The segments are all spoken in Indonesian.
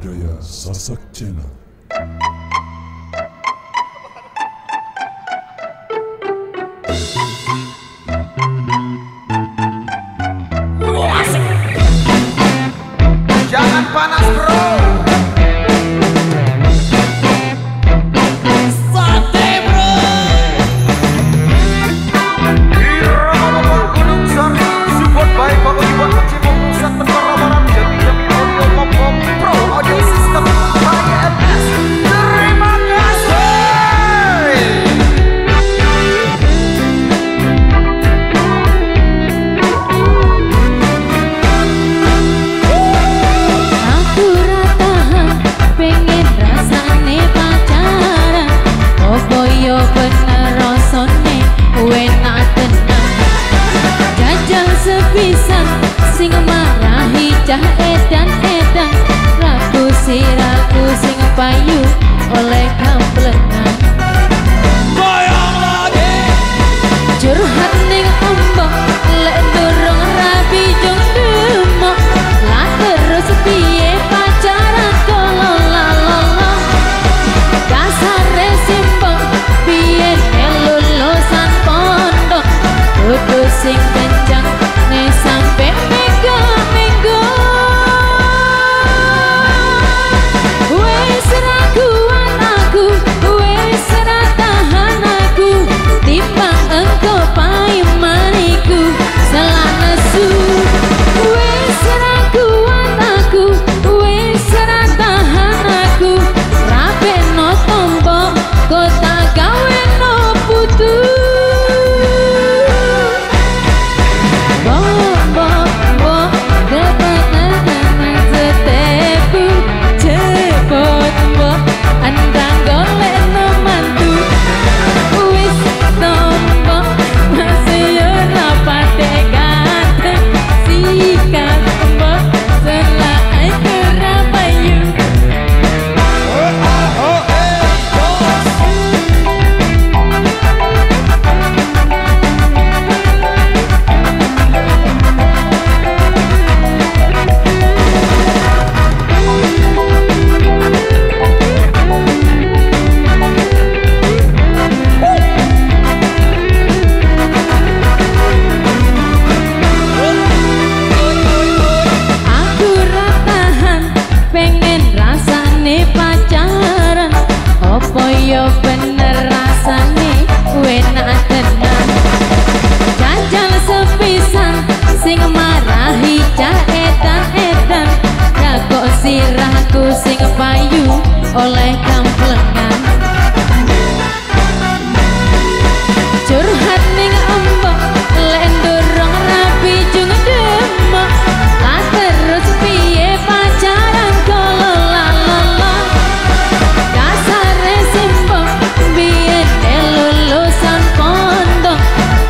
Budaya Sasak Channel. Jangan panas bro. Sate bro. Irama Gunung Sari support by Bapak Ibu Cibung Pusat Tenggara Barat Jami Audio Pop Pro Audio System KMS. Terima kasih. Pengen rasane pacaran, opo yo bener rasane enak tenan. Jajal sepisan sing marahi cah edan-edan, raku sing payu oleh kamplengan. Goyang lagi. Curhat ning ombak lek durung rabi jong demok, lah terus piye pacaran kolo lalala. Dasare simpel piye lulusan pondok, kudu sing kencang ne sampe minggu-minggu. Wes ra kuat aku, wes ra tahan aku, timbang engko paimaniku salah nesu. Wes ra kuat aku, wes ra tahan aku, rapeno tombo kota gawe no putu. Bo dapat setepu cepot bo andang golek no mantu. Wis tombo masih ora pate ganteng, sikat bo selai kerapayu. Aku ra tahan pengen rasane pacaran, opo yo bener rasane enak tenan. Jajal sepisan sing marahi cah edan-edan, kok sirahku sing payu oleh kamplengan. Curhat ning ombak lek durung rapi jung demok, lah terus piye pacaran kolo lalala. Dasare simpel biyen lulusan pondok,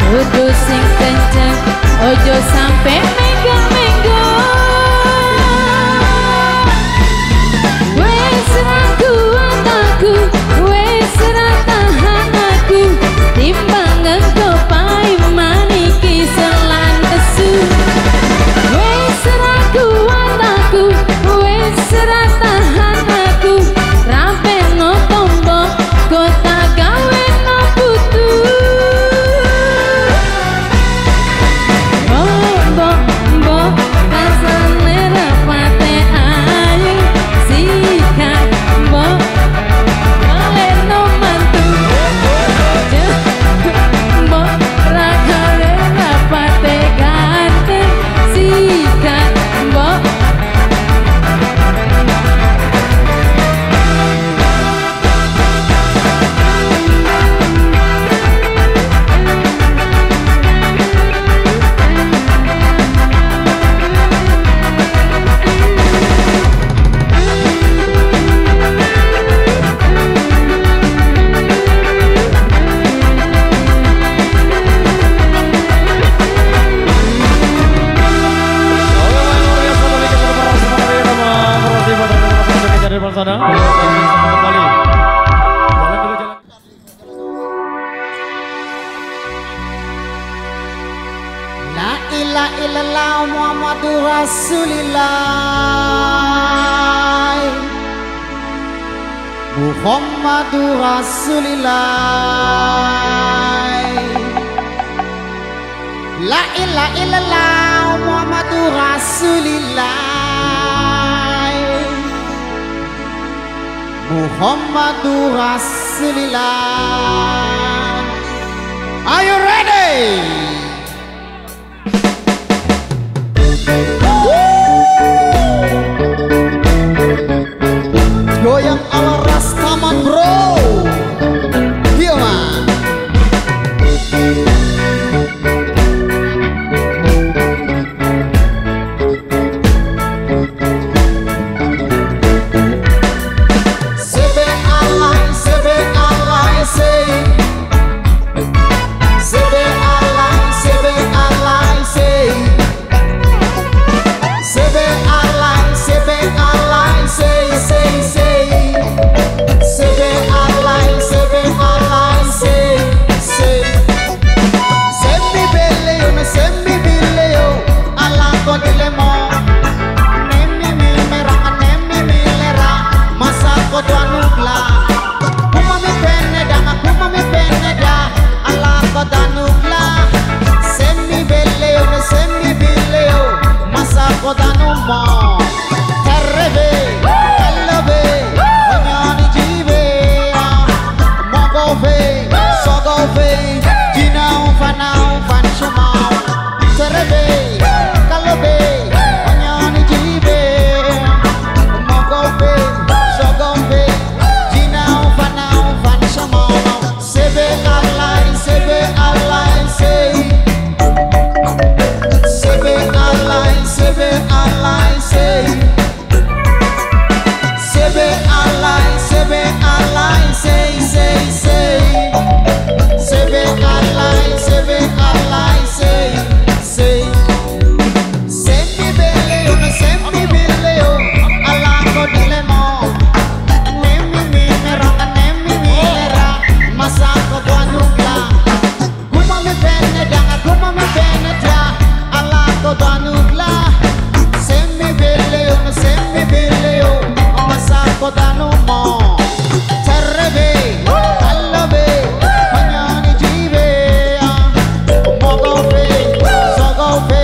kudu sing kenceng ojo sampe minggu-minggu. Wes ra kuat aku, wes ra tahan aku, timbang engko paimaniki selan nesu. Wes ra kuat aku, wes ra tahan aku, rapeno tombo kota gawe no putu. Bo rasane ra pate ayu, sikat bo golek no mantu. Bo ra gawe ra pate ganteng, sikat bo. La ilaha illallah Muhammadur Rasulillah. Muhammadur Rasulillah. La ilaha illallah Muhammadur Rasulillah. Muhammadur Rasulillah. Are you ready? Goyang ala Rastaman bro. Iya man. Sebe alay say. Sebe alay say. Sebe alay say. Sebe alay say. Semmi belle yo ala ko dilemo. Nemmi mi lera masa ko danugla. Kuma mi penne da ala ko danugla. Semmi belle yo masa ko danumo. Terrebe kallabe onyani jive mogove sogove jinau fan shumau. Terrebe kallabe onyani jive mogove sogove jinau fan shumau. Sebe alay say. Sebe alay say. Sebe alay say. Sebe alay say. Semmi belle yo ala ko dilemo. Nemmi mi lera masa ko danugla. Kuma mi penne da ala ko danugla. Semmi belle yo masa ko danumo. Terrebe kallabe onyani jive mogove sogove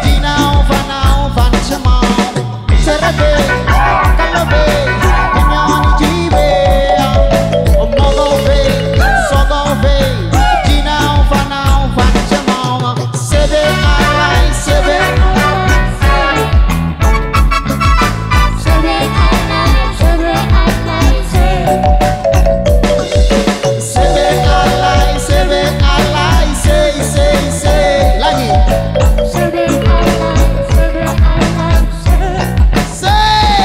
jinau fan shumau. Terrebe kallabe onyani jive mogove sogove jinau fan shumau. Sebe alay say. Lagi. Say.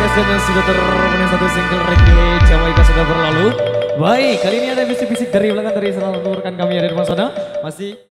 dan yang sudah terpenuhi satu single reggae Jamaika sudah berlalu. Baik, kali ini ada bisik-bisik dari belakang dari salah satu rekan kami yang ada di depan sana. Masih